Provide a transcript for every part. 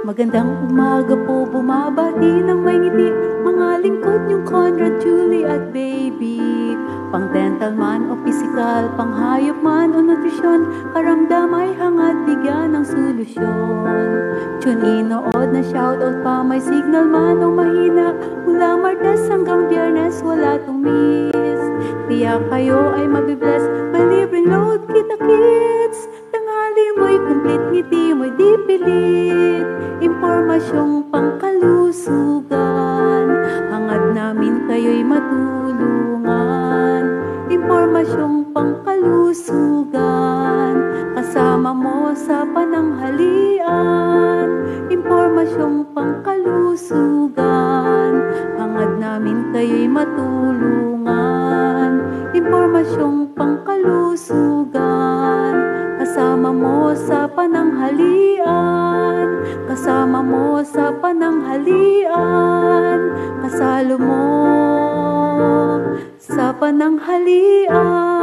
Magandang umaga po, bumabati ng may ngiti mga lingkod niyong Conrad, Julie at baby. Pang dental man o physical, pang hayop man o nutrisyon, karamdam ay hangad bigyan ng solusyon. Tune in, nood na shoutout pa, may signal man o mahina, mula Martes hanggang Biyernes wala tong miss. Tiyak kayo ay mabibless, may libreng load kita kids. Tanghali mo'y complete, ngiti mo'y di pilit. Impormasyong pangkalusugan, hangad namin kayo'y matulungan. Impormasyong pangkalusugan, kasama mo sa pananghalian. Impormasyong pangkalusugan, hangad namin kayo'y matulungan. Impormasyong pangkalusugan, kasama mo sa pananghalian. Kasama mo sa pananghalian. Kasalo mo sa pananghalian.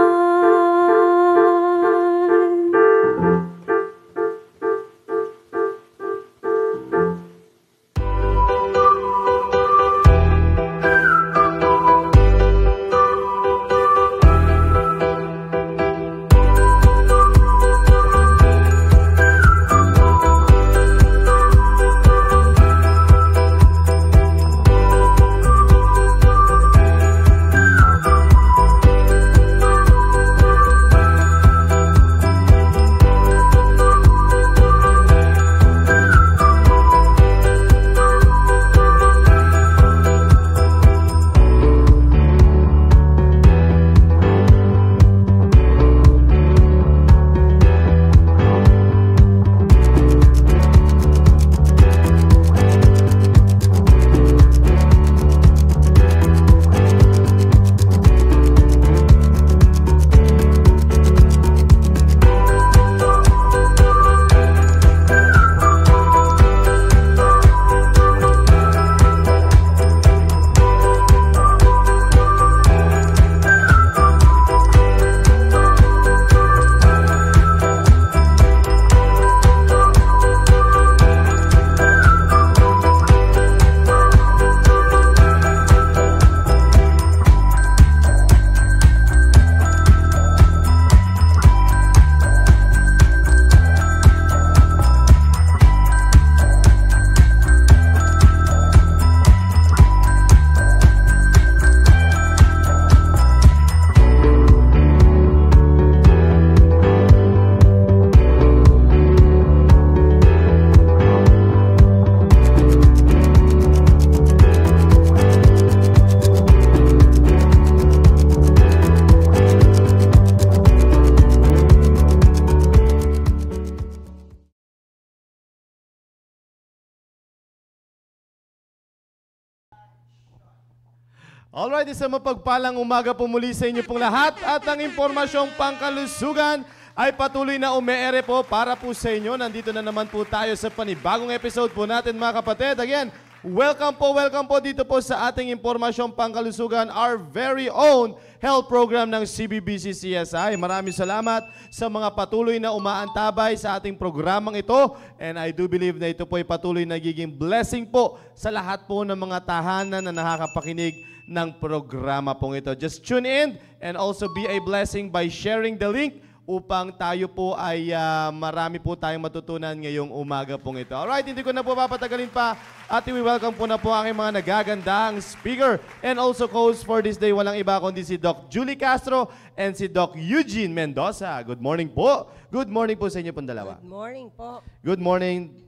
Alright, isang mapagpalang umaga po muli sa inyo pong lahat at ang impormasyong pangkalusugan ay patuloy na umeere po para po sa inyo. Nandito na naman po tayo sa panibagong episode po natin mga kapatid. Again, welcome po dito po sa ating impormasyong pangkalusugan, our very own health program ng CBBC CSI. Maraming salamat sa mga patuloy na umaantabay sa ating programang ito. And I do believe na ito po ay patuloy nagiging blessing po sa lahat po ng mga tahanan na nakakapakinig ng programa pong ito. Just tune in and also be a blessing by sharing the link upang tayo po ay marami po tayong matutunan ngayong umaga pong ito. Alright, hindi ko na po papatagalin pa at i-welcome po na po ang mga nagagandang speaker and also host for this day. Walang iba kundi si Doc Julie Castro and si Doc Eugene Mendoza. Good morning po. Good morning po sa inyo pong dalawa. Good morning po. Good morning.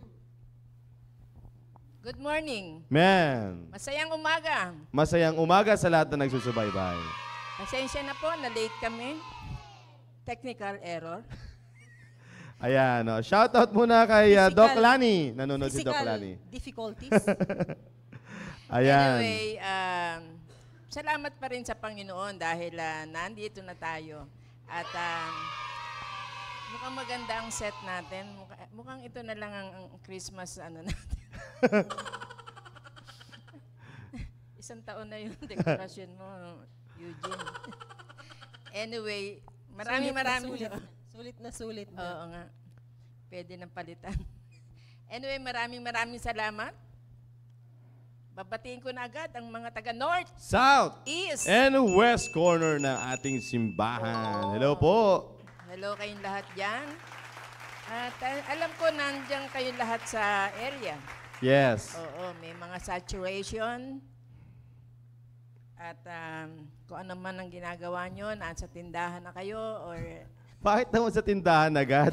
Good morning. Man. Masayang umaga. Masayang umaga sa lahat na nagsusubaybay. Pasensya na po, na-late kami. Technical error. Ayan, no. Shoutout muna kay Doc Lani. Nanonood si Doc Lani. Difficulties. Ayan. Anyway, salamat pa rin sa Panginoon dahil nandito na tayo. At mukhang maganda ang set natin. Mukhang ito na lang ang Christmas natin. Isang taon na yung dekorasyon mo, Eugene. Anyway, maraming Sulit na sulit na. Oo nga. Pwede nang palitan. Anyway, maraming salamat. Babatiin ko na agad ang mga taga North, South, East. and West corner ng ating simbahan. Hello po. Hello kayong lahat dyan. At alam ko nandiyan kayo lahat sa area. Yes. Oo, may mga saturation. At kung ano man ang ginagawa nyo, nasa tindahan na kayo or... Bakit naman sa tindahan agad?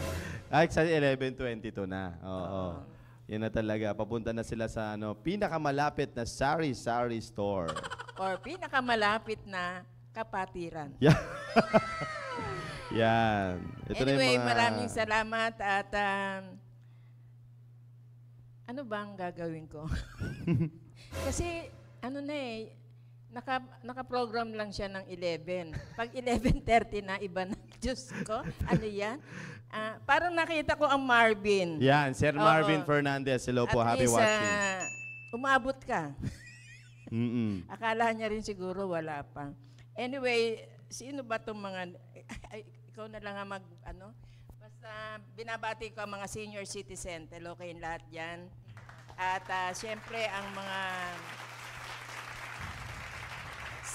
Ay, sa 11:22 na. Oo. Yan na talaga. Papunta na sila sa pinakamalapit na sari-sari store. Or pinakamalapit na kapatiran. Yeah. Yan. Ito na Anyway, yung mga... maraming salamat at ano ba ang gagawin ko? Kasi naka-program lang siya ng 11. Pag 11:30 na, iba na. Diyos ko, ano yan? Parang nakita ko ang Marvin. Yan, Sir Marvin Oo. Fernandez. Hello po, At happy least, watching. umabot ka. Mm-mm. Akala niya rin siguro wala pa. Anyway, sino ba itong mga... ikaw na lang ang basta binabati ko ang mga senior citizen. Hello kayong lahat dyan. At siyempre ang mga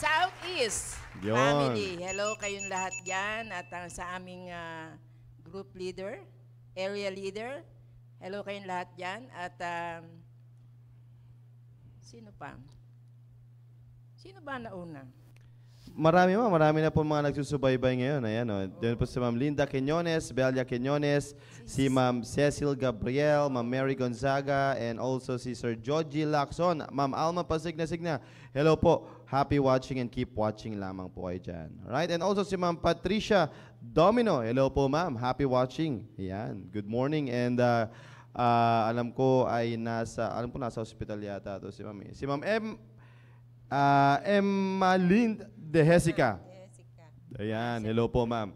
Southeast Yun. family. Hello kayong lahat dyan. At sa aming group leader, area leader. Hello kayong lahat dyan. At sino pa? Sino ba nauna? Marami na po mga nagsusubaybay ngayon. Ayan, Doon po si Ma'am Linda Quinones, Belia Quinones, si Ma'am Cecil Gabriel, Ma'am Mary Gonzaga, and also si Sir Georgie Lacson. Ma'am Alma Pasigna. Hello po. Happy watching and keep watching lamang po kayo dyan. Alright? And also si Ma'am Patricia Domino. Hello po, Ma'am. Happy watching. Ayan. Good morning. And alam ko nasa hospital yata to si Ma'am. Si Ma'am Emma Lind de Jessica. Ayan, hello po ma'am.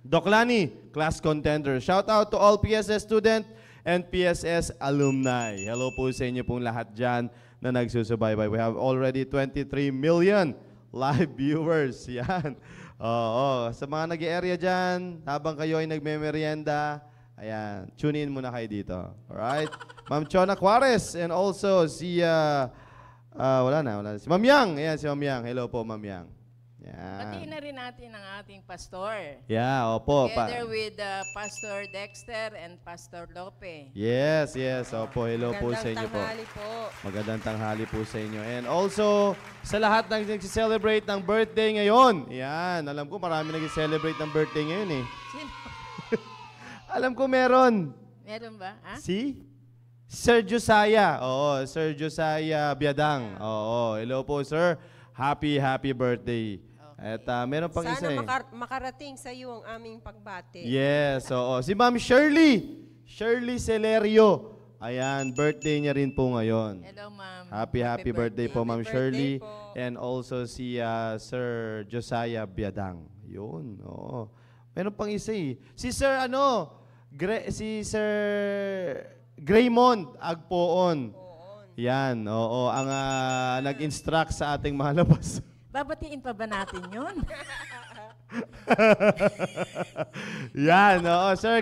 Doc Lani, class contender. Shout out to all PSS student and PSS alumni. Hello po sa inyo pong lahat dyan na nagsusubaybay. We have already 23 million live viewers. Yan. Oo. Sa mga nag-area dyan, habang kayo ay nagme-merienda, ayan, tune in muna kayo dito. Alright? Ma'am Chona Juarez and also si... wala na. Si Ma'am Yang. Ayan, si Ma'am Yang. Hello po, Ma'am Yang. Yan. Patiin na rin natin ang ating pastor. Yeah, opo. Together with Pastor Dexter and Pastor Lope. Yes. Opo, hello po sa inyo po. Magandang tanghali po sa inyo. And also, sa lahat ng nag-celebrate ng birthday ngayon. Yan, alam ko marami nag-celebrate ng birthday ngayon eh. Sino? Alam ko meron. Meron ba? Ha? Si? Sir Josiah. Oo, Sir Josiah Biadang. Oo, hello po sir. Happy birthday. At meron pang isa eh. Sana makarating sa iyo ang aming pagbati. Yes, oo. Si Ma'am Shirley Celerio. Ayan, birthday niya rin po ngayon. Hello, ma'am. Happy birthday po, Ma'am Happy Shirley. birthday po. And also si Sir Josiah Biadang. Yun, oo. Meron pang isa eh. Si Sir si Sir Graymond Agpoon. Yan, oo. Ang nag-instruct sa ating mga labas. Babatiin pa ba natin yun? Yan, oo. Sir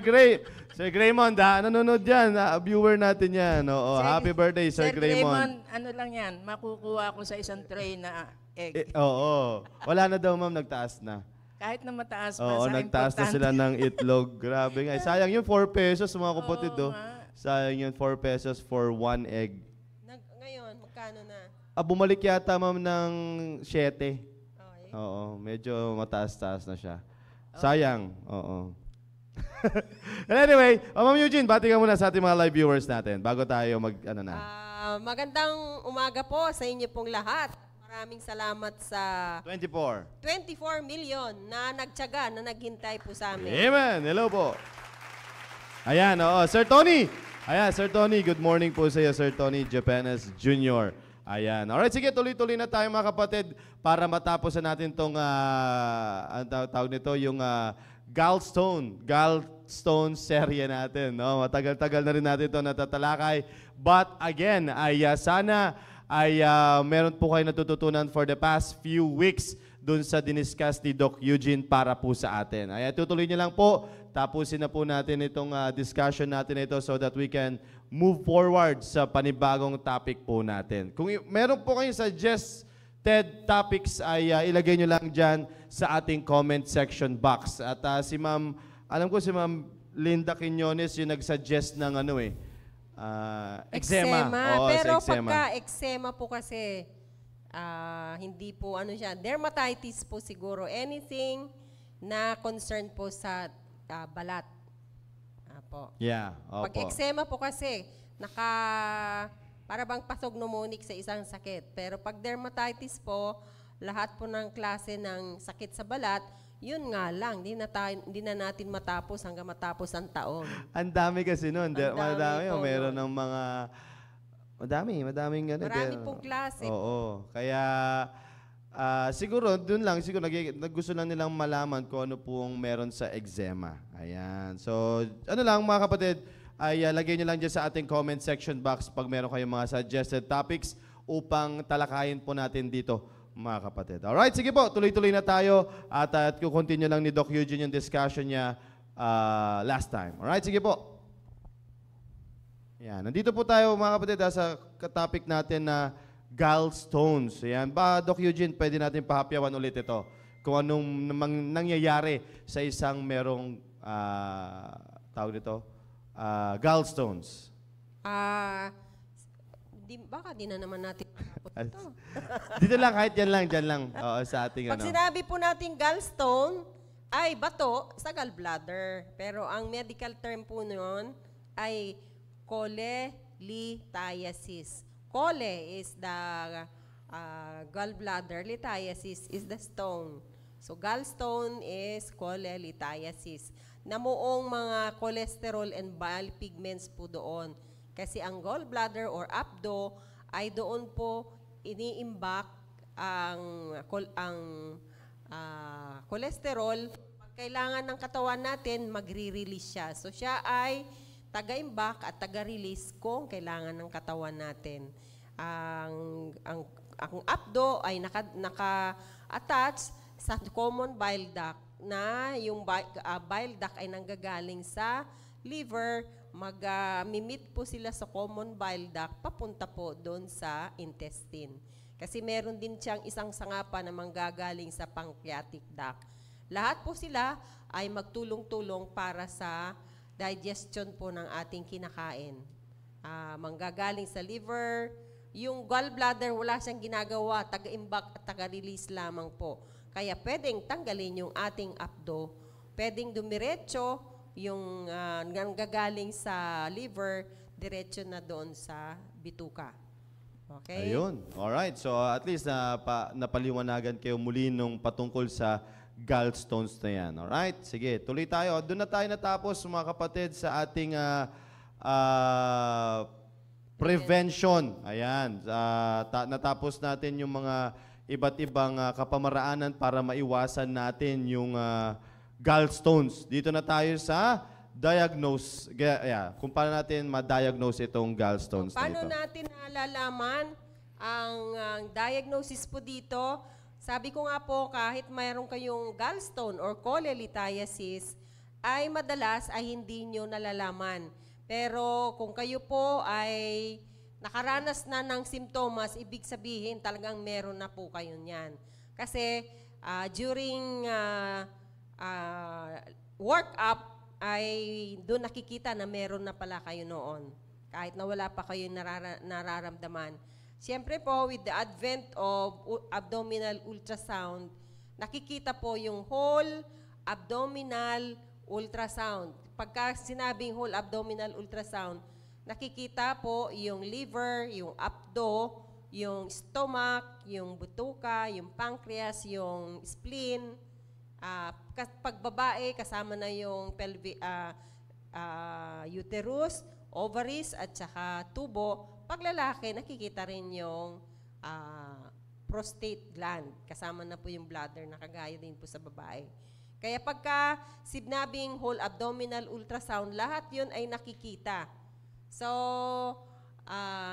Graymond, nanonood yan. Viewer natin yan. Oo. Happy birthday, Sir Graymond. Ano lang yan, makukuha ko sa isang tray na egg. Oo. Wala na daw, ma'am. Nagtaas na. Kahit na mataas pa Oo, sa nagtaas na sila ng itlog. Grabe nga. Sayang yun, 4 pesos, mga kapatid. Oo Oh. nga. Sayang yun, 4 pesos for 1 egg. Ngayon, magkano na? Bumalik yata, ma'am, ng 7. Okay. Oo, medyo mataas-taas na siya. Sayang, oo. Anyway, Ma'am Eugene, bati ka muna sa ating mga live viewers natin bago tayo Magandang umaga po sa inyo pong lahat. Maraming salamat sa 24 million na nagtiyaga, na naghintay po sa amin. Amen! Hello po. Ayan, oo. Sir Tony! Ayan, Sir Tony, good morning po sa iyo, Sir Tony Japanes Jr. Ayan. Alright, sige, tuloy-tuloy na tayo mga kapatid para matapos na natin itong, ang tawag nito, yung gallstone serye natin. No? Matagal-tagal na rin natin ito natatalakay. But again, sana ay meron po kayo natututunan for the past few weeks dun sa diniscuss ni Doc Eugene para po sa atin. Ay, tutuloy niyo lang po. Tapusin na po natin itong discussion natin ito so that we can move forward sa panibagong topic po natin. Kung meron po kayong suggested topics ay ilagay nyo lang dyan sa ating comment section box. At si Ma'am, alam ko si Ma'am Linda Quiñones yung nag-suggest ng eczema. Oo, Pero sa eczema. pagka eczema po kasi, hindi po siya, dermatitis po siguro. Anything na concern po sa balat. Po. Yeah, opo. Pag eczema po kasi, para bang pathognomonic sa isang sakit. Pero pag dermatitis po, lahat po ng klase ng sakit sa balat, yun nga lang, hindi na natin matapos hanggang matapos ang taon. Ang dami kasi nun. Madami. po Meron nun. ng mga... Madaming ganun. Marami pong klase. Oo. Kaya siguro, dun lang, gusto lang nilang malaman kung ano pong meron sa eczema. Ayan. So, mga kapatid, ay lagay nyo lang dyan sa ating comment section box pag meron kayong mga suggested topics upang talakayin po natin dito, mga kapatid. Alright, sige po, tuloy-tuloy na tayo at kukontinue lang ni Doc Eugene yung discussion niya last time. Alright, sige po. Yan, nandito po tayo, mga kapatid, sa topic natin na gallstones. Yan, Doc Eugene, pwede natin pahapyawan ulit ito kung anong nangyayari sa isang merong tawag nito, gallstones. Baka di na naman natin matapos ito. Dito lang, kahit dyan lang. Oo, sa ating Pag sinabi po natin gallstone, ay bato sa gallbladder. Pero ang medical term po noon ay cholelithiasis. Chole is the gallbladder, lithiasis is the stone. So gallstone is cholelithiasis. Namuong mga cholesterol and bile pigments po doon. Kasi ang gallbladder or abdo ay doon po iniimbak ang cholesterol. Pag kailangan ng katawan natin, magre-release siya. So siya ay taga-imbak at taga-release kung kailangan ng katawan natin. Ang abdo ay naka-attach sa common bile duct na yung bile duct ay nanggagaling sa liver, mag-mimit po sila sa common bile duct, papunta po doon sa intestine. Kasi meron din siyang isang sangapa na manggagaling sa pancreatic duct. Lahat po sila ay magtulong-tulong para sa digestion po ng ating kinakain. Manggagaling sa liver, yung gallbladder wala siyang ginagawa, taga-imbak at taga-release lamang po. Kaya pwedeng tanggalin yung ating abdo, pwedeng dumiretso yung nanggagaling sa liver, diretso na doon sa bituka. Okay? Ayun. Alright. So at least napaliwanagan kayo muli nung patungkol sa gallstones na yan. Alright? Sige, tuloy tayo. Doon na tayo natapos, mga kapatid, sa ating prevention. Ayan. Natapos natin yung mga iba't ibang kapamaraanan para maiwasan natin yung gallstones. Dito na tayo sa diagnose. Kung paano natin ma-diagnose itong gallstones na ito. Paano natin nalalaman ang diagnosis po dito? Sabi ko nga po, kahit mayroon kayong gallstone or cholelithiasis, ay madalas ay hindi nyo nalalaman. Pero kung kayo po ay nakaranas na ng simptomas, ibig sabihin talagang meron na po kayo niyan. Kasi during workup ay doon nakikita na meron na pala kayo noon. Kahit na wala pa kayo nararamdaman. Siyempre po, with the advent of abdominal ultrasound, nakikita po yung whole abdominal ultrasound. Pagka sinabing whole abdominal ultrasound, nakikita po yung liver, yung abdo, yung stomach, yung butuka, yung pancreas, yung spleen. Pag babae, kasama na yung uterus, ovaries, at saka tubo. Pag lalaki, nakikita rin yung prostate gland. Kasama na po yung bladder, nakagaya din po sa babae. Kaya pagka sinabing whole abdominal ultrasound, lahat yun ay nakikita. So,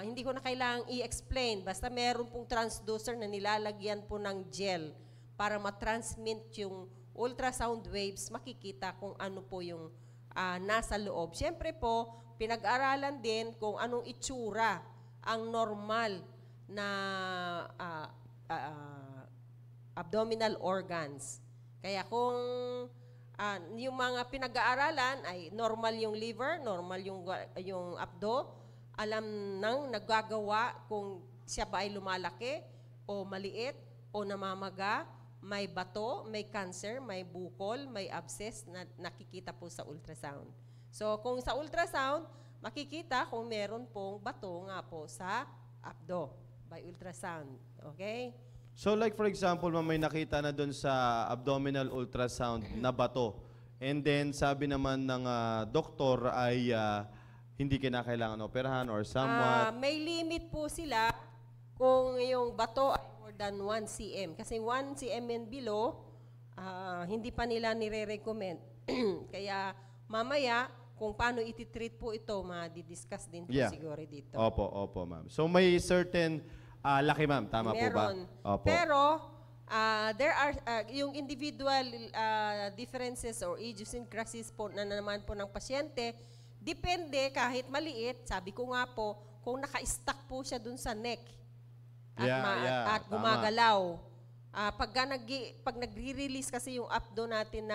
hindi ko na kailangang i-explain. Basta meron pong transducer na nilalagyan po ng gel para matransmit yung ultrasound waves, makikita kung ano po yung nasa loob. Siyempre po, pinag-aralan din kung anong itsura ang normal na abdominal organs. Kaya kung yung mga pinag-aaralan ay normal yung liver, normal yung abdo, alam nang nagagawa kung siya ba ay lumalaki o maliit o namamaga, may bato, may cancer, may bukol, may abscess na nakikita po sa ultrasound. So kung sa ultrasound, makikita kung meron pong bato nga po sa abdo by ultrasound. Okay? So like for example, may nakita na doon sa abdominal ultrasound na bato. And then sabi naman ng doktor ay hindi kinakailangan operahan or somewhat. May limit po sila kung yung bato ay more than 1 cm. Kasi 1 cm and below, hindi pa nila nire-recommend. Kaya mamaya, kung paano iti-treat po ito, ma-discuss din po siguro dito. Opo, ma'am. So may certain laki, ma'am. Tama po ba? Opo. Pero, there are, yung individual differences or idiosyncrasies po na naman po ng pasyente, depende kahit maliit, sabi ko nga po, kung naka-stuck po siya dun sa neck at gumagalaw. Pag nagre-release kasi yung abdo natin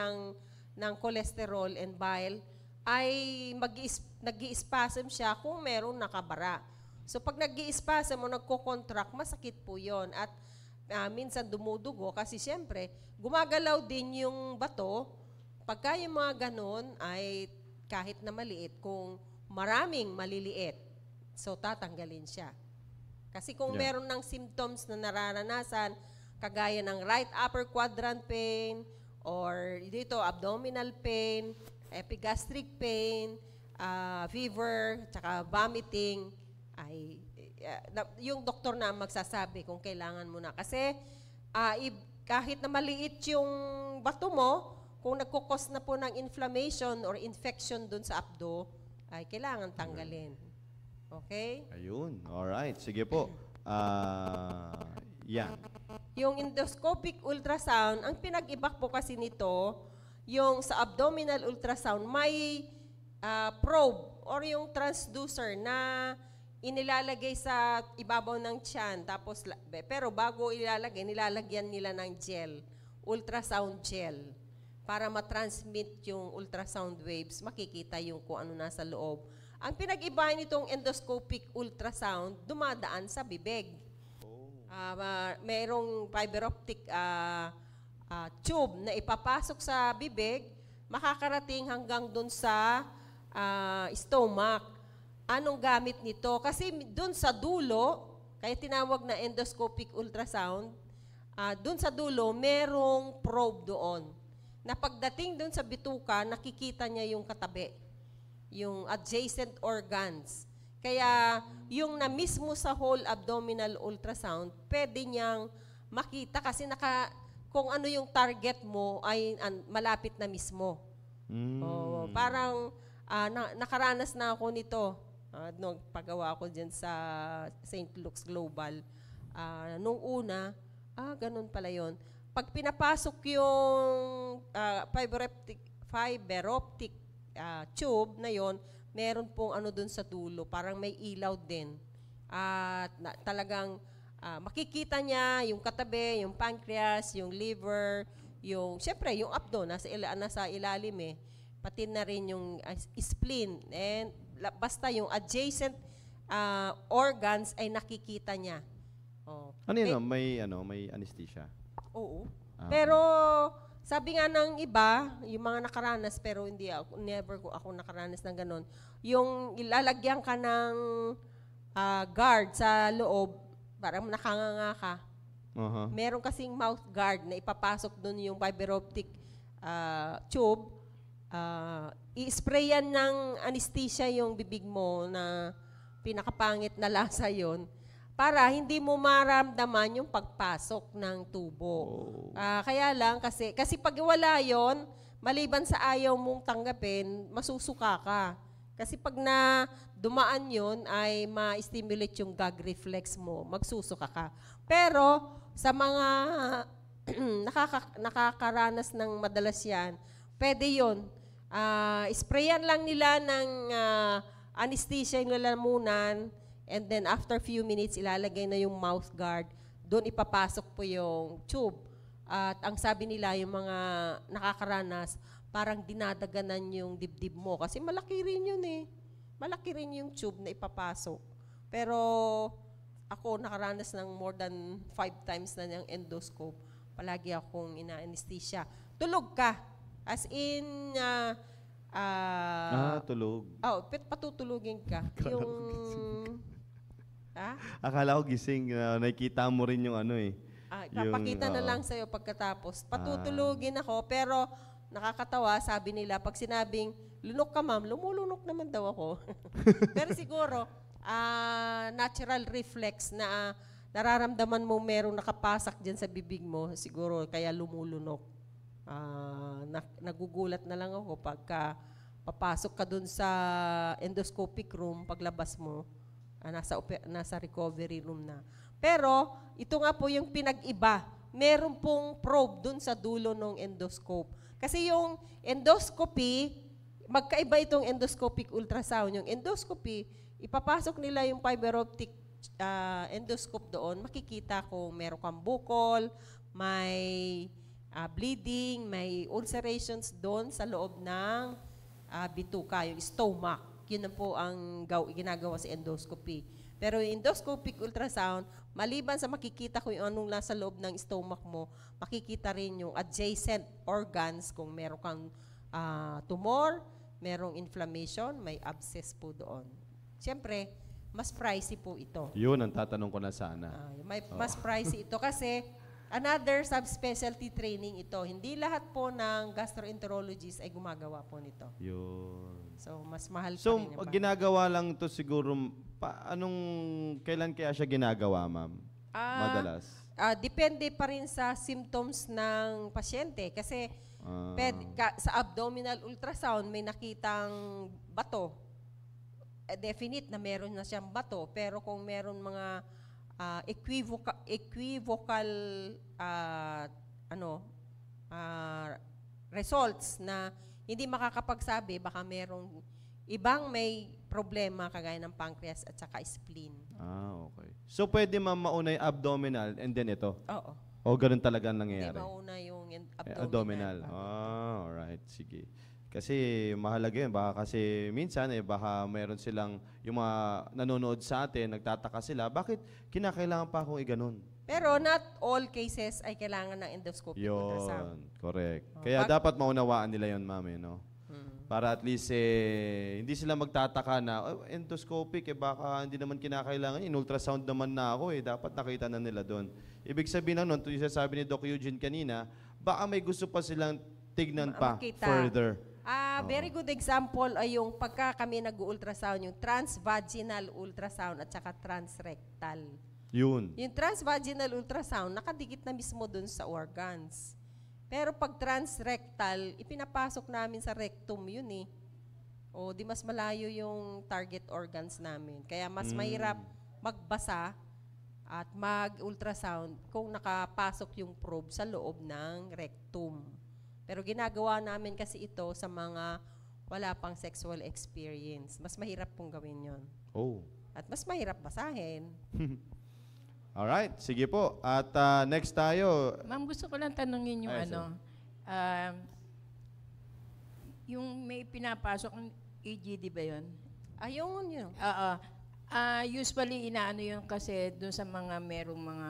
ng cholesterol and bile, ay nag-i-spasm siya kung merong nakabara. So pag nag-i-spasm o nagko-contract, masakit po yon. At minsan dumudugo kasi siyempre, gumagalaw din yung bato. Pagka yung mga ganon ay kahit na maliit, kung maraming maliliit, so tatanggalin siya. Kasi kung meron ng symptoms na nararanasan, kagaya ng right upper quadrant pain, or dito abdominal pain, epigastric pain, fever, tsaka vomiting, ay yung doktor na magsasabi kung kailangan mo na. Kasi kahit na maliit yung bato mo, kung nagkukos na po ng inflammation or infection dun sa abdo, ay kailangan tanggalin. Okay? Ayun. Alright. Sige po. Yan. Yung endoscopic ultrasound, ang pinag-iba po kasi nito, yung sa abdominal ultrasound, may probe or yung transducer na inilalagay sa ibabaw ng tiyan. Tapos, pero bago ilalagay, nilalagyan nila ng gel, ultrasound gel, para matransmit yung ultrasound waves, makikita yung kung ano nasa loob. Ang pinag-iba nitong endoscopic ultrasound, dumadaan sa bibig. Mayroong fiber optic tube na ipapasok sa bibig, makakarating hanggang dun sa stomach. Anong gamit nito? Kasi dun sa dulo, kaya tinawag na endoscopic ultrasound, dun sa dulo, merong probe doon. Na pagdating dun sa bituka, nakikita niya yung katabi, yung adjacent organs. Kaya yung na mismo sa whole abdominal ultrasound, pwede niyang makita kasi kung ano yung target mo ay malapit na mismo. Parang nakaranas na ako nito nung paggawa ko dyan sa St. Luke's Global. Nung una, ganun pala yun. Pag pinapasok yung fiber optic tube na yon, meron pong ano dun sa dulo, parang may ilaw din. At talagang makikita niya yung katabi, yung pancreas, yung liver, syempre yung abdo, nasa ilalim pati na rin yung spleen. And basta yung adjacent organs ay nakikita niya. Ano yun? May anesthesia? Oo. Pero sabi nga ng iba, yung mga nakaranas, pero never ako nakaranas ng ganon, yung ilalagyan ka ng guard sa loob, parang nakanganga ka. Meron kasing mouth guard na ipapasok dun yung fiber optic tube. I-sprayan ng anesthesia yung bibig mo na pinakapangit na lasa yon, para hindi mo maramdaman yung pagpasok ng tubo. Kaya lang, kasi pag wala yon, maliban sa ayaw mong tanggapin, masusuka ka. Kasi pag na dumaan yon, ay ma-stimulate yung gag reflex mo, magsusuka ka. Pero sa mga nakakaranas ng madalas yan, pwede yun. Sprayan lang nila ng anesthesia yung lalamunan, and then after few minutes, ilalagay na yung mouth guard. Doon ipapasok po yung tube. At ang sabi nila, yung mga nakakaranas, parang dinadaganan yung dibdib mo. Kasi malaki rin yun eh. Malaki rin yung tube na ipapasok. Pero ako nakaranas ng more than 5 times na yung endoscope. Palagi akong ina-anesthesia. Tulog ka. As in, tulog. patutulugin ka. Akala ko Yung, Akala ko gising, nakikita mo rin yung ano eh. ipapakita na lang sa'yo pagkatapos. Patutulugin ako, pero nakakatawa, sabi nila, pag sinabing, lunok ka ma'am, lumulunok naman daw ako. Pero siguro, natural reflex na nararamdaman mo merong nakapasak dyan sa bibig mo, siguro kaya lumulunok. Nagugulat na lang ako pagka papasok ka dun sa endoscopic room, paglabas mo, nasa recovery room na. Pero, ito nga po yung pinag-iba. Meron pong probe dun sa dulo ng endoscope. Kasi yung endoscopy, magkaiba itong endoscopic ultrasound. Yung endoscopy, ipapasok nila yung fiber optic endoscope doon, makikita kung meron kang bukol, may bleeding, may ulcerations doon sa loob ng bituka, yung stomach. Yun na po ang ginagawa sa endoscopy. Pero yung endoscopic ultrasound, maliban sa makikita kung yung anong nasa loob ng stomach mo, makikita rin yung adjacent organs kung meron kang tumor, merong inflammation, may abscess po doon. Siyempre, mas pricey po ito. Yun ang tatanong ko na sana. Mas pricey ito kasi another subspecialty training ito. Hindi lahat po ng gastroenterologist ay gumagawa po nito. Yun. So, mas mahal pa So, rin. ginagawa lang to siguro, kailan kaya siya ginagawa, ma'am? Madalas? Depende pa rin sa symptoms ng pasyente. Kasi sa abdominal ultrasound, may nakitang bato. Definite na meron na siyang bato. Pero kung meron mga equivocal results na hindi makakapagsabi, baka merong ibang may problema kagaya ng pancreas at saka spleen. Okay. So, pwede mauna yung abdominal and then ito? Oo. O ganun talaga ang nangyayari? Hindi mauna yung Abdominal. Alright. Sige. Kasi mahalaga yun. Baka kasi minsan, baka mayroon silang, yung mga nanonood sa atin, nagtataka sila, bakit kinakailangan pa akong iganon? Pero not all cases ay kailangan ng endoscopic ultrasound. Yun, correct. Kaya dapat maunawaan nila yun, ma'am, no? Para at least, hindi sila magtataka na, endoscopic, baka hindi naman kinakailangan, in-ultrasound naman na ako, dapat nakita na nila doon. Ibig sabihin nun, ito yung sabi ni Doc Eugene kanina, baka may gusto pa silang tignan pa further. Very good example ay yung pagka kami nag-ultrasound, yung transvaginal ultrasound at saka transrectal. Yun. Yung transvaginal ultrasound, nakadikit na mismo dun sa organs. Pero pag transrectal, ipinapasok namin sa rectum yun eh. O di mas malayo yung target organs namin. Kaya mas mahirap magbasa at mag-ultrasound kung nakapasok yung probe sa loob ng rectum. Pero ginagawa namin kasi ito sa mga wala pang sexual experience. Mas mahirap pong gawin yon. Oh. At mas mahirap basahin. Alright, sige po. At next tayo. Ma'am, gusto ko lang tanungin yung yung may pinapasok ng EGD ba yun? Ayun yun. Oo. Usually, inaano yun kasi dun sa mga merong mga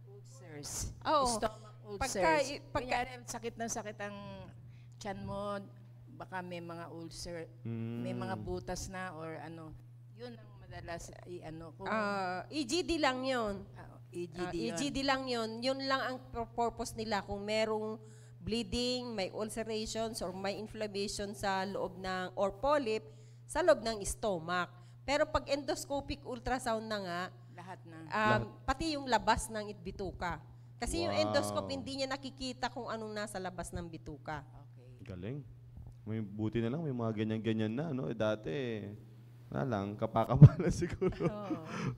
ulcers. Oo. Stomach ulcers. Kunyari, sakit ang tiyan mo, baka may mga ulcer, may mga butas na or ano. Yun ang madalas EGD lang yun. EGD lang yun. Yun lang ang purpose nila. Kung merong bleeding, may ulcerations, or may inflammation sa loob ng, or polyp, sa loob ng stomach. Pero pag endoscopic ultrasound na nga, lahat na. pati yung labas ng bituka. Kasi yung endoscope, hindi niya nakikita kung anong nasa labas ng bituka. Okay. Galing. May buti na lang, may mga ganyan-ganyan na, no? Dati, kapakapa na siguro.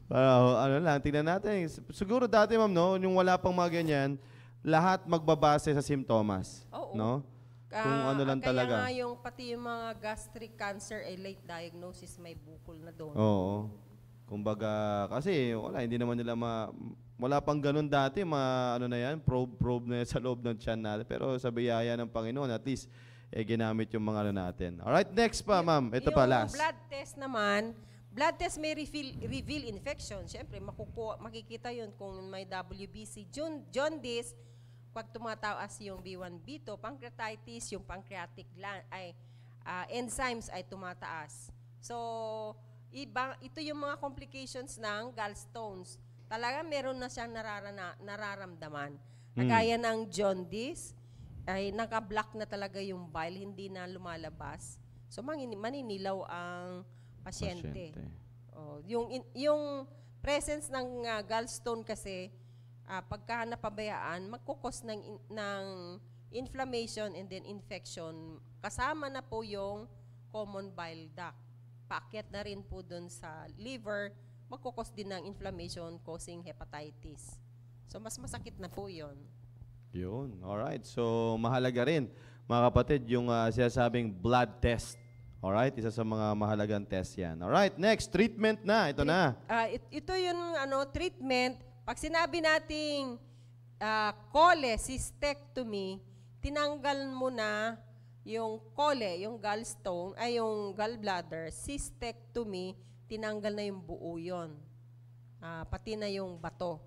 Ano lang, tingnan natin. Siguro dati, ma'am, no, yung wala pang mga ganyan, lahat magbabase sa simptomas. Oo. No? Kung ano lang kaya talaga. nga pati yung mga gastric cancer, late diagnosis, may bukol na doon. Oo. Kumbaga, kasi hindi naman nila wala pang ganun dati, ano na yan, probe na yan sa loob ng tiyan natin. Pero sa biyaya ng Panginoon, at least, ginamit yung mga ano natin. Alright, next pa, ma'am. Ito pa, last. Yung blood test naman, blood test may reveal infection. Siyempre, makikita yun kung may WBC, jaundice, pag tumataas yung B1, B2, pancreatitis, yung pancreatic gland, enzymes ay tumataas. So, ito yung mga complications ng gallstones. Talaga meron na siyang nararamdaman. Kagaya ng jaundice, ay naka-block na talaga yung bile, hindi na lumalabas. So, maninilaw ang pasyente. Oh, yung presence ng gallstone kasi, pagka napabayaan, magkukos ng inflammation and then infection. Kasama na po yung common bile duct. Paakyat na rin po dun sa liver, magkukos din ng inflammation causing hepatitis. So, mas masakit na po yun. Yun. Alright. So, mahalaga rin, mga kapatid, yung sinasabing blood test. Alright? Isa sa mga mahalagang test yan. Alright. Next, treatment na. Ito na. Ito yung treatment. Pag sinabi nating cholecystectomy, tinanggal mo na yung yung gallstone, yung gallbladder. Cystectomy, tinanggal na yung buo yun. Pati na yung bato.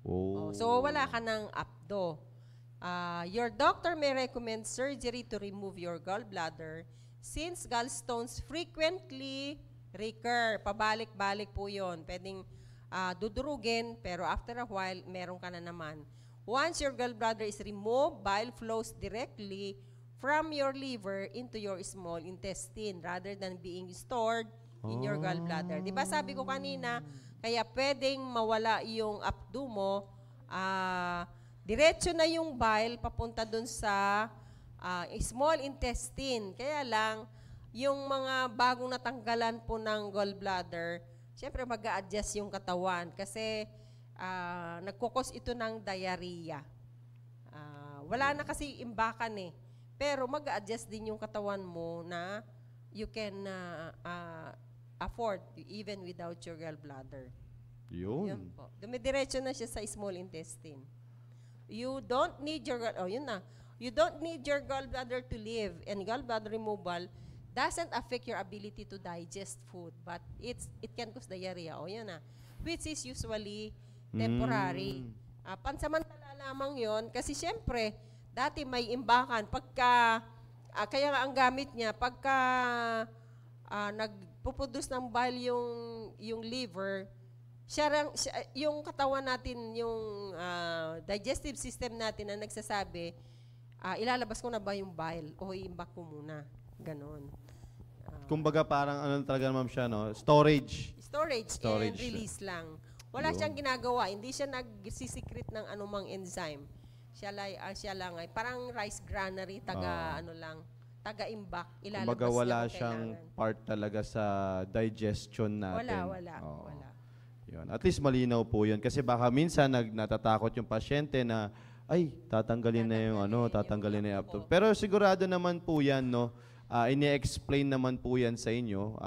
Oh. So, wala ka ng abdo. Your doctor may recommend surgery to remove your gallbladder since gallstones frequently recur. Pabalik-balik po yun. Pwedeng dudurugin, pero after a while, meron ka na naman. Once your gallbladder is removed, bile flows directly from your liver into your small intestine rather than being stored in your gallbladder. Di ba sabi ko kanina, kaya pwedeng mawala yung abdo mo, diretso na yung bile papunta dun sa small intestine. Kaya lang, yung mga bagong natanggalan po ng gallbladder, siyempre mag-a-adjust yung katawan kasi nagkukos ito ng diarrhea. Wala na kasi imbakan eh. Pero mag-a-adjust din yung katawan mo na you can afford even without your gallbladder. Yun. Yun po. Dumidiretso na siya sa small intestine. You don't need your You don't need your gallbladder to live, and gallbladder removal doesn't affect your ability to digest food, but it can cause diarrhea. Yun na. Which is usually temporary. Pansamantala lamang yon kasi syempre, dati may imbakan. Kaya nga ang gamit niya, pagka nagpuproduce ng bile yung liver, yung katawan natin, yung digestive system natin na nagsasabi, ilalabas ko na ba yung bile o i-imbak ko muna. Ganon. Kumbaga parang talaga ma'am siya, no? Storage And release lang. Wala siyang ginagawa. Hindi siya nagsisikret ng anumang enzyme. Siya lang ay parang rice granary, taga-imbak. Ilalabas kumbaga wala niya siyang kailangan. part talaga sa digestion natin. Wala. Yun. At least malinaw po yun. Kasi baka minsan natatakot yung pasyente na, tatanggalin na yung tatanggalin na yung abdo. Pero sigurado naman po yan, no? Ini-explain naman po yan sa inyo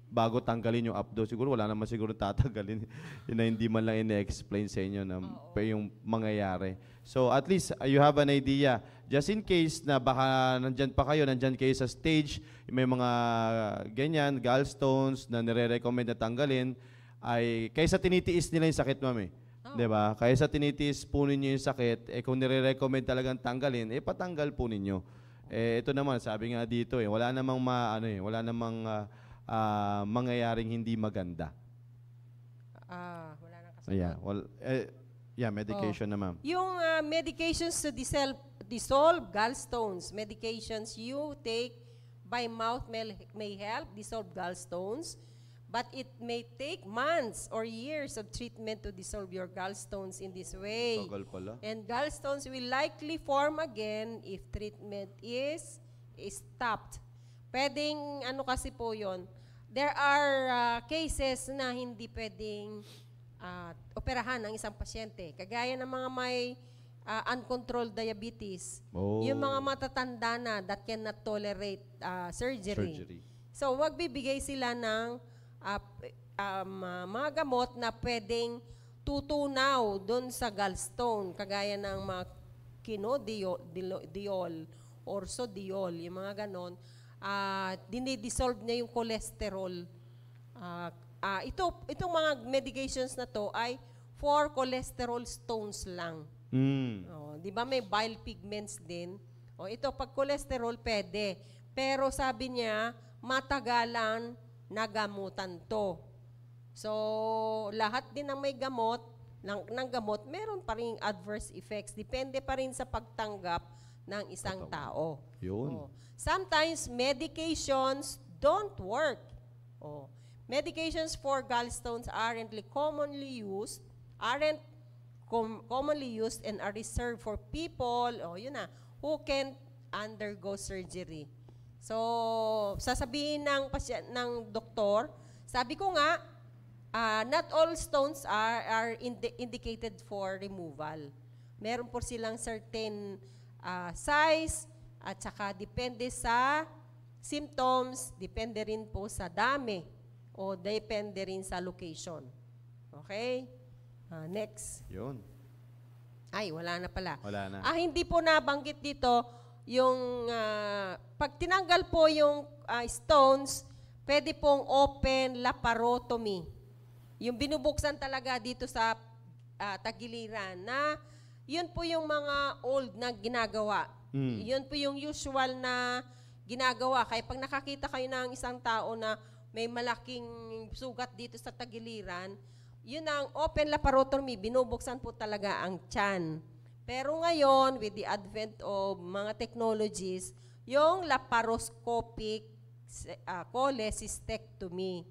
bago tanggalin yung abdo. Siguro wala naman siguro tatanggalin na hindi man lang ini-explain sa inyo na yung mangyayari. So at least you have an idea. Just in case na baka nandyan kayo sa stage, may mga ganyan, gallstones na nire-recommend na tanggalin, ay kaysa tinitiis nila yung sakit, ma'am. Diba? Kaysa tinitiis po ninyo yung sakit, kung nire-recommend talagang tanggalin, patanggal po ninyo. Ito naman, sabi nga dito, wala namang mangyayaring hindi maganda. Wala nang kasunod. Medication na, ma'am. Yung medications to dissolve gallstones, medications you take by mouth may help dissolve gallstones, but it may take months or years of treatment to dissolve your gallstones in this way. Tagal pala. And gallstones will likely form again if treatment is stopped. Pwedeng, kasi po yun, there are cases na hindi pwedeng operahan ng isang pasyente. Kagaya ng mga may uncontrolled diabetes. Oh. Yung mga matatanda na that cannot tolerate surgery. So, magbibigay sila ng mga gamot na pwedeng tutunaw doon sa gallstone, kagaya ng mga quinodiol, orsodiol, yung mga ganon. Dinidissolve niya yung cholesterol. Itong mga medications na to ay for cholesterol stones lang. Di ba may bile pigments din? Ito, pag cholesterol, pwede. Pero sabi niya, matagalan na gamutan to. So, lahat din ng may gamot, ng gamot, meron pa rin adverse effects. Depende pa rin sa pagtanggap ng isang tao. Yun. Sometimes, medications don't work. Medications for gallstones aren't commonly used and are reserved for people, who can undergo surgery. So, sasabihin ng doktor, sabi ko nga, not all stones are indicated for removal. Meron po silang certain size, at saka depende sa symptoms, depende rin po sa dami, o depende rin sa location. Okay? Next. Yun. Ay, wala na pala. Wala na. Hindi po nabanggit dito yung pag tinanggal po yung stones, pwede pong open laparotomy. Yung binubuksan talaga dito sa tagiliran na yun po yung mga old na ginagawa. Yun po yung usual na ginagawa. Kaya pag nakakita kayo ng isang tao na may malaking sugat dito sa tagiliran, yun ang open laparotomy, binubuksan po talaga ang tiyan. Pero ngayon, with the advent of mga technologies, yung laparoscopic cholecystectomy.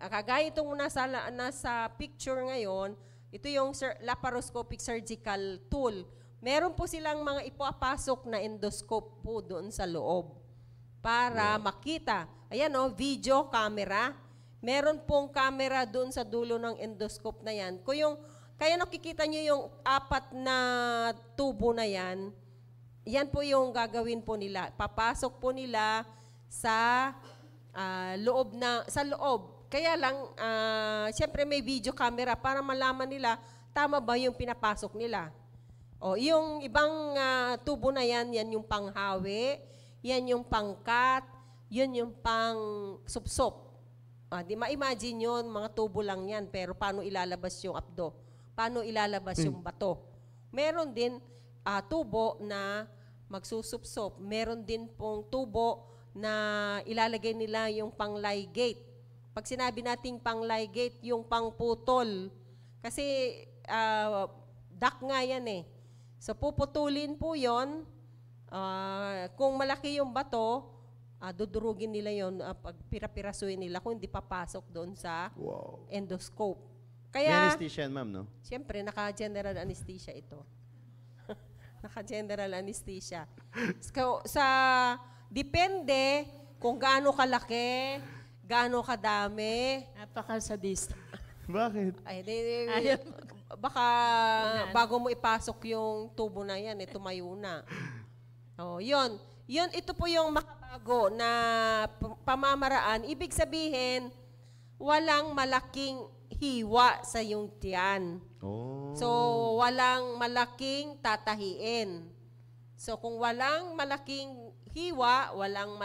Kagaya itong nasa picture ngayon, ito yung laparoscopic surgical tool. Meron po silang mga ipapasok na endoscope po doon sa loob para makita. Ayan video camera. Meron pong camera doon sa dulo ng endoscope na yan. Kaya nakikita nyo yung 4 na tubo na yan, yan po yung gagawin po nila. Papasok po nila sa loob. Kaya lang, siyempre may video camera para malaman nila tama ba yung pinapasok nila. Yung ibang tubo na yan, yan yung panghawi, yan yung pangkat, yun yung pang supsop. Di ma-imagine yun, mga tubo lang yan, pero paano ilalabas yung abdo? Paano ilalabas yung bato? Meron din tubo na magsusupsop. Meron din pong tubo na ilalagay nila yung pang-ligate. Pag sinabi nating pang-ligate, yung pang-putol. Kasi duck nga yan eh. So puputulin po yon. Kung malaki yung bato, dudurugin nila yon, pag pira-pirasuin nila kung hindi papasok doon sa endoscope. Kaya, may anesthesia yan, ma'am, no? siyempre, naka-general anesthesia ito. Naka-general anesthesia. Depende kung gaano kalaki, gaano kadami. Napaka-sadista. Bakit? Baka bago mo ipasok yung tubo na yan, tumayo na. Yun, ito po yung makabago na pamamaraan. Ibig sabihin, walang malaking hiwa sa yung tiyan. So, walang malaking tatahiin. So, kung walang malaking hiwa, walang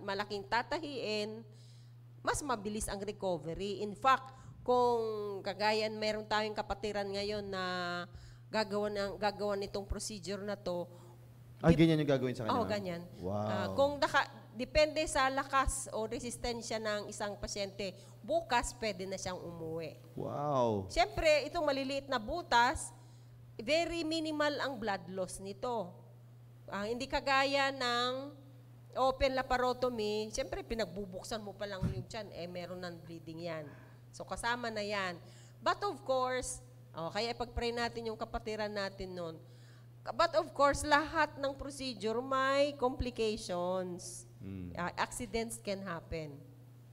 malaking tatahiin, mas mabilis ang recovery. In fact, kung kagayan, meron tayong kapatiran ngayon na gagawa nitong procedure na to. Ganyan yung gagawin sa kanya? Ganyan. Wow. Depende sa lakas o resistensya ng isang pasyente, bukas pwede na siyang umuwi. Wow. Siyempre, itong maliliit na butas, very minimal ang blood loss nito. Hindi kagaya ng open laparotomy, siyempre pinagbubuksan mo pa lang yung tiyan, meron ng bleeding yan. So kasama na yan. But of course, kaya ipag-pray natin yung kapatiran natin nun. But of course, lahat ng procedure may complications. Accidents can happen.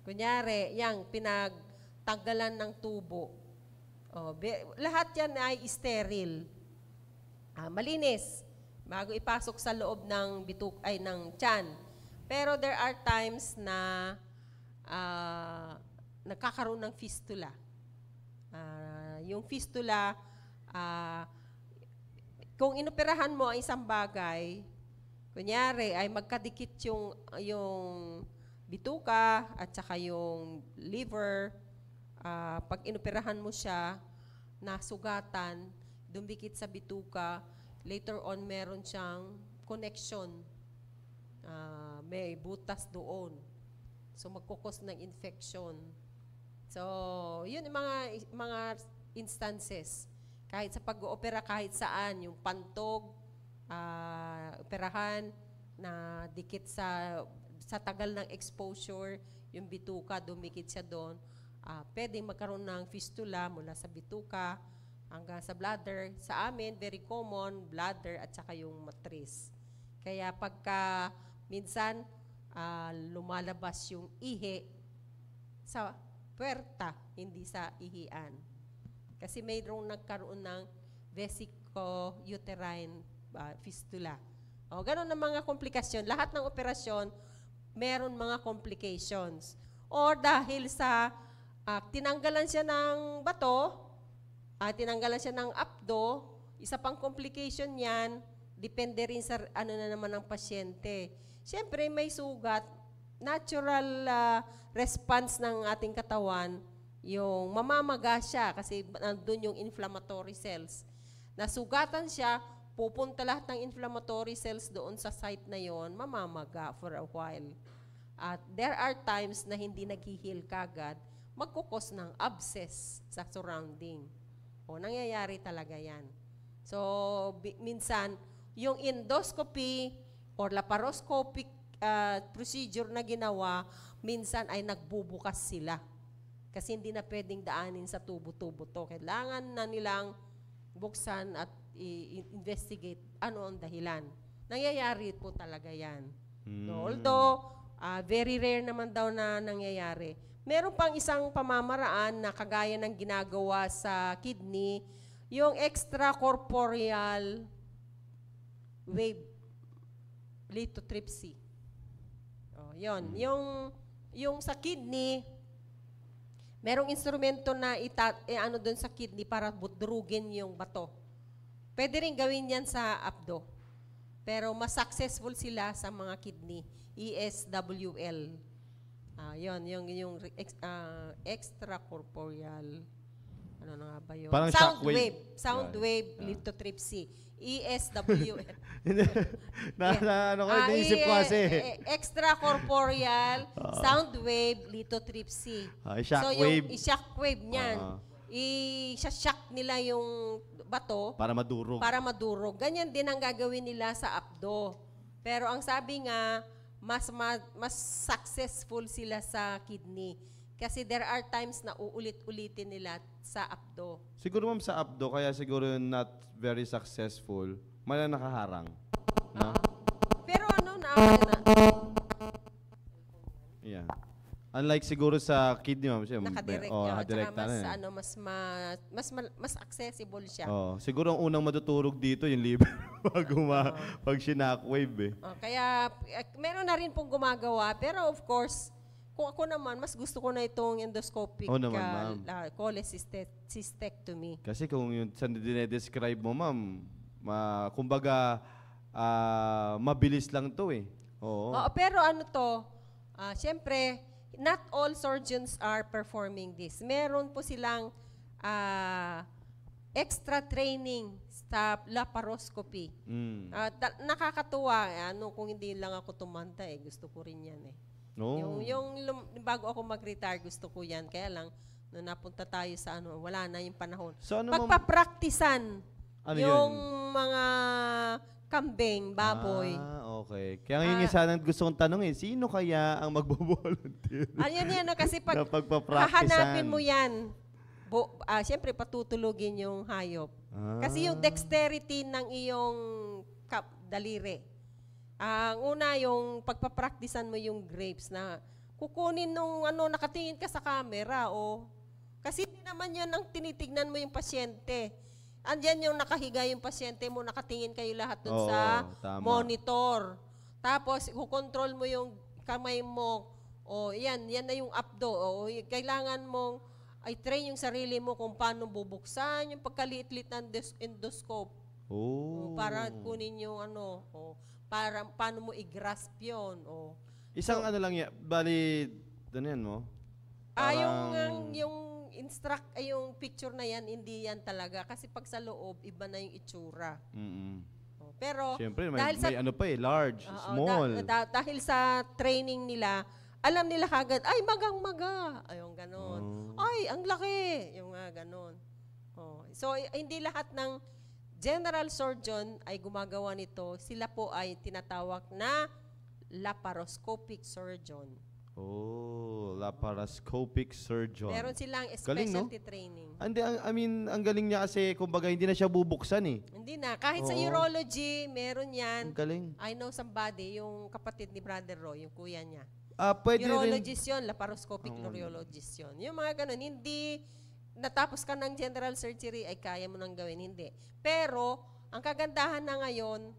Kunyari, pinagtanggalan ng tubo. Lahat yan ay sterile. malinis bago ipasok sa loob ng ng tiyan. Pero there are times na nagkakaroon ng fistula. Yung fistula, kung inoperahan mo ang isang bagay, kunyari ay magkadikit yung bituka at saka yung liver, pag inoperahan mo siya, nasugatan, dumikit sa bituka, later on meron siyang connection. May butas doon. So magkukos ng infection. So, yun yung mga instances. Kahit sa pag-oopera, kahit saan, yung pantog, operahan na dikit sa tagal ng exposure, yung bituka, dumikit siya doon, pwedeng magkaroon ng fistula mula sa bituka hanggang sa bladder. Sa amin, very common, bladder at saka yung matris. Kaya pagka minsan lumalabas yung ihi sa puwerta, hindi sa ihian. Kasi mayroong nagkaroon ng vesico-uterine fistula. Ganun ang mga komplikasyon. Lahat ng operasyon, meron mga complications. Or dahil sa tinanggalan siya ng bato, tinanggalan siya ng apdo, isa pang complication yan, depende rin sa na naman ng pasyente. Siyempre, may sugat, natural response ng ating katawan, yung mamamaga siya kasi nandun yung inflammatory cells. Nasugatan siya, pupunta lahat ng inflammatory cells doon sa site na yon, mamamaga for a while. At there are times na hindi nag-heal kagad, magkukos ng abscess sa surrounding. Nangyayari talaga yan. So, minsan, yung endoscopy or laparoscopic procedure na ginawa, minsan ay nagbubukas sila. Kasi hindi na pwedeng daanin sa tubo-tubo to. Kailangan na nilang buksan at i-investigate ano ang dahilan. Nangyayari po talaga yan. No, although, very rare naman daw na nangyayari. Meron pang isang pamamaraan na kagaya ng ginagawa sa kidney, yung extracorporeal wave lithotripsy. Yon. Yung sa kidney, merong instrumento na ano doon sa kidney para durugin yung bato. Pwede rin gawin yan sa abdo. Pero mas successful sila sa mga kidney. ESWL. Yung extracorporeal, ano na nga ba yun? Parang sound shockwave. wave. Sound wave lithotripsy. ESWL. Naisip ko kasi. Extracorporeal sound wave lithotripsy. Shockwave. So yung shockwave niyan, i-shock nila yung bato Para madurog. para madurog. Ganyan din ang gagawin nila sa abdo. Pero ang sabi nga, mas successful sila sa kidney. Kasi there are times na uulit-ulitin nila sa abdo. Siguro ma'am sa abdo, kaya siguro not very successful, mala nakaharang. No? Pero Yeah. Unlike siguro sa kidney, ma'am. nakadirect yun. Nakadirect mas accessible siya. Siguro ang unang matutulog dito, yung liver. pag sinackwave eh. Kaya meron na rin pong gumagawa. Pero of course, kung ako naman, mas gusto ko na itong endoscopic cholecystectomy. Kasi kung yung sa dinedescribe mo, ma'am, kumbaga, mabilis lang to eh. Oo. Pero siyempre, not all surgeons are performing this. Meron po silang extra training sa laparoscopy. Nakakatuwa. Kung hindi lang ako tumanda, gusto ko rin yan eh. No. Bago ako mag-retire, gusto ko yan. Kaya lang, nung napunta tayo sa wala na yung panahon. So, Pagpapraktisan yung mga kambing, baboy. Okay. Kaya yung isa nang gusto kong tanong sino kaya ang magbo-volunteer? Yan, kasi pag hahanapin mo yan, siyempre patutulugin yung hayop. Kasi yung dexterity ng iyong daliri. Ang una, yung pagpapraktisan mo yung grapes na kukunin nung nakatingin ka sa camera, Kasi hindi naman yan ang tinitignan mo yung pasyente. Andyan yung nakahiga yung pasyente mo, nakatingin kayo lahat dun Oo, sa tama. monitor. Tapos, kukontrol mo yung kamay mo. O, yan na yung abdo. O, kailangan mong i-train yung sarili mo kung paano bubuksan yung pagkaliit-liit ng endoscope. Oh. O, para kunin yung ano, o, para paano mo i-grasp yun. O. Isang ano lang yan, bali, ano yan mo? Yung yung picture na yan, hindi yan talaga. Kasi pag sa loob, iba na yung itsura. O, pero, Siyempre, may dahil sa ano pa eh, large, Oo, small. dahil sa training nila, alam nila kagad, ay, magang-maga. Ayun, ganon. Ay, ang laki. Yung ganon. Oh. So, hindi lahat ng general surgeon ay gumagawa nito. Sila po ay tinatawag na laparoscopic surgeon. Oh, laparoscopic surgeon. Meron silang Galing, no? specialty training. Ang galing niya kasi, kumbaga, hindi na siya bubuksan eh. Hindi na. Kahit sa Oo. urology, meron yan. Ang galing. I know somebody, yung kapatid ni Brother Roy, yung kuya niya. Pwede rin. Urologist yun, laparoscopic urologist yun. Yung mga ganun, hindi natapos ka ng general surgery ay kaya mo nang gawin, hindi. Pero, ang kagandahan na ngayon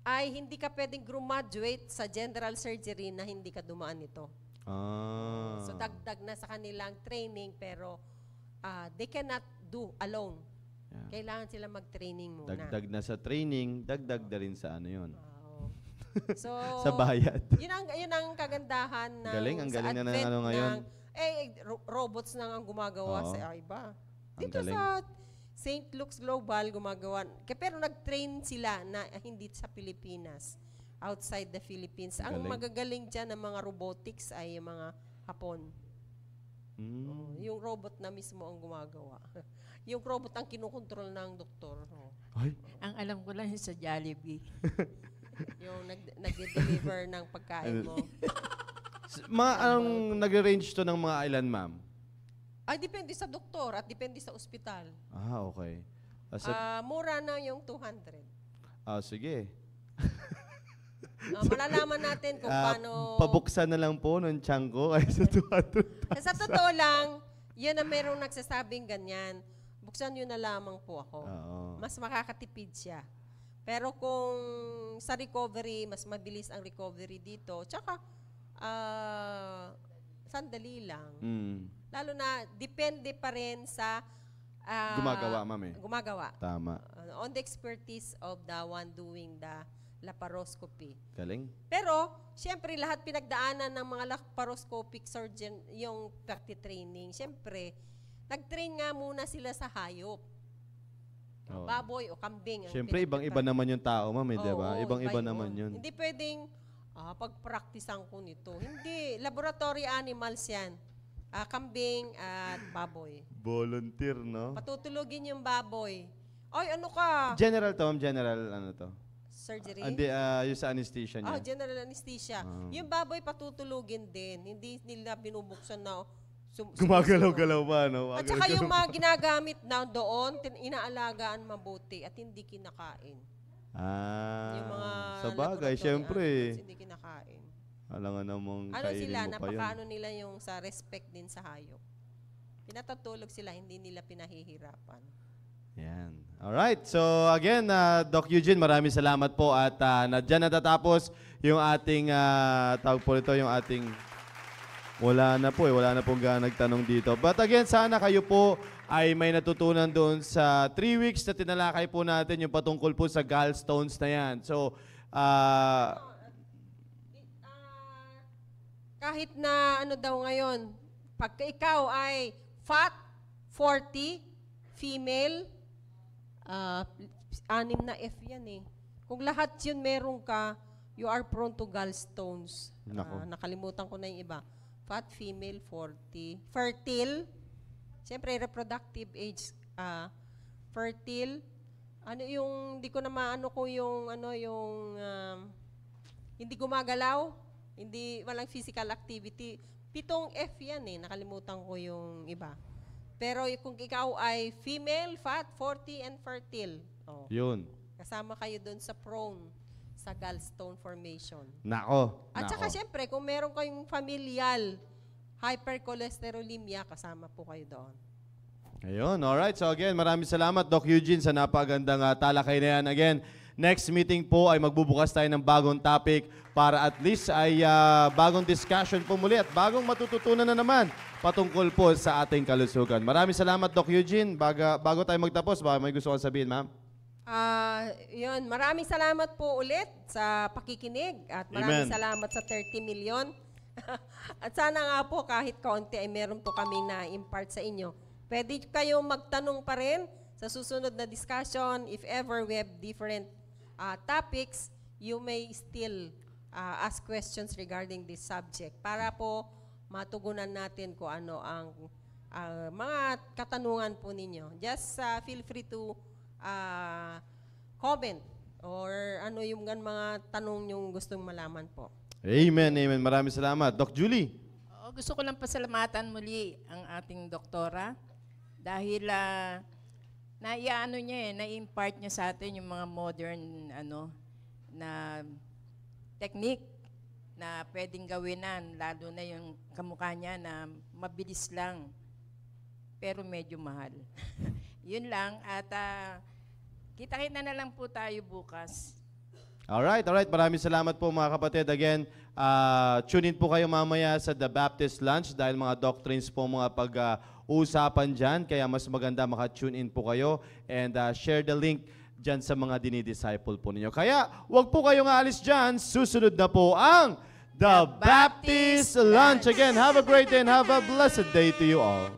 ay hindi ka pwedeng graduate sa general surgery na hindi ka dumaan nito. So, dagdag na sa kanilang training pero they cannot do alone. Yeah. Kailangan sila mag-training muna. Dagdag na sa training, dagdag na rin sa ano yun. So, sa bayad. Yun ang kagandahan ng Ang sa galing na ng advent ano ngayon. robots na ang gumagawa Oo. sa iba. Ang Dito galing. sa St. Luke's Global gumagawa. Pero nag-train sila na hindi sa Pilipinas. Outside the Philippines. Ang Galing. magagaling dyan ng mga robotics ay yung mga Hapon. Yung robot na mismo ang gumagawa. Yung robot ang kinukontrol ng doktor. Ay, Ang alam ko lang yung sa Jollibee. Yung nag-deliver ng pagkain mo. anong nagre-range to ng mga ilan, ma'am? Ay, depende sa doktor at depende sa ospital. Okay. Mura na yung 200. Sige. Malalaman natin kung paano... Pabuksan na lang po ng tiyan ko ay sa 200. Sa totoo lang, yan na merong nagsasabing ganyan. Buksan nyo na lamang po ako. Oo. Mas makakatipid siya. Pero kung sa recovery, mas mabilis ang recovery dito. Tsaka, sandali lang. Lalo na, depende pa rin sa... Gumagawa, ma'am eh. Gumagawa. Tama. On the expertise of the one doing the laparoscopy. Galing. Pero, siyempre, lahat pinagdaanan ng mga laparoscopic surgeon yung practice-training. Siyempre, nag-train nga muna sila sa hayop. Oo. Baboy o kambing. ang Siyempre, ibang-iba naman yung tao, ma'am, eh, di ba? Oo, Ibang-iba iba naman yun. Hindi pwedeng, pag-practicean ko nito. Hindi. Laboratory animals yan. Kambing at baboy. Volunteer, no? Patutulugin yung baboy. Ay, ano ka? General to, ma'am. General, ano to? Surgery? Hindi, yung sa anesthesia niya. General anesthesia. Yung baboy patutulugin din. Hindi nila binubuksan na Gumagalaw-galaw pa, no? At saka yung mga ginagamit na doon, inaalagaan mabuti at hindi kinakain. Yung mga sa bagay, laboratory syempre. animals, hindi kinakain. Alam nga namang Ano kainin sila, mo pa yun. napakaano nila yung sa respect din sa hayop. Pinatutulog sila, hindi nila pinahihirapan. Yan. Alright. So again, Doc Eugene, maraming salamat po at dyan natatapos yung ating, tawag po ito, yung ating, wala na pong nagtanong dito. But again, sana kayo po ay may natutunan doon sa 3 weeks na tinalakay po natin yung patungkol po sa gallstones na yan. So, kahit na ano daw ngayon, pagka ikaw ay fat, 40, female, 6 na F yan eh. Kung lahat yun meron ka, you are prone to gallstones. Nakalimutan ko na yung iba. Fat, female, 40. Fertile, siyempre reproductive age, fertile. Ano yung, hindi ko na maano ko yung, hindi gumagalaw, walang physical activity. 7 F yan eh, nakalimutan ko yung iba. Pero kung ikaw ay female, fat, 40, and fertile, yun. kasama kayo doon sa prone sa gallstone formation. Nako. At saka siyempre, kung meron kayong familial hypercholesterolemia, kasama po kayo doon. Ayun, alright. So again, maraming salamat Doc Eugene sa napagandang talakay na yan. Again, next meeting po ay magbubukas tayo ng bagong topic para at least ay bagong discussion po muli at bagong matututunan na naman patungkol po sa ating kalusugan. Maraming salamat Doc Eugene. Bago tayo magtapos, baka may gusto kong sabihin, ma'am? Yun, maraming salamat po ulit sa pakikinig at maraming Amen. salamat sa 30 million. At sana nga po kahit kaunti ay meron po kami na impart sa inyo. Pwede kayo magtanong pa rin sa susunod na discussion. If ever we have different topics, you may still ask questions regarding this subject para po matugunan natin kung ano ang mga katanungan po ninyo. Just feel free to comment or ano yung mga tanong yung gustong malaman po. Amen, amen. Maraming salamat. Doc Julie. Gusto ko lang pasalamatan muli ang ating doktora dahil na-impart niya sa atin yung mga modern na technique na pwedeng gawinan, lalo na yung kamukha niya na mabilis lang pero medyo mahal. Yun lang at kita-kita na lang po tayo bukas. Alright. Maraming salamat po mga kapatid. Again, tune in po kayo mamaya sa The Baptist Lunch dahil mga doctrines po mga pag-uusapan dyan. Kaya mas maganda maka-tune in po kayo and share the link dyan sa mga dinidisciple po ninyo. Kaya huwag po kayong aalis dyan. Susunod na po ang The Baptist Lunch. Again, have a great day and have a blessed day to you all.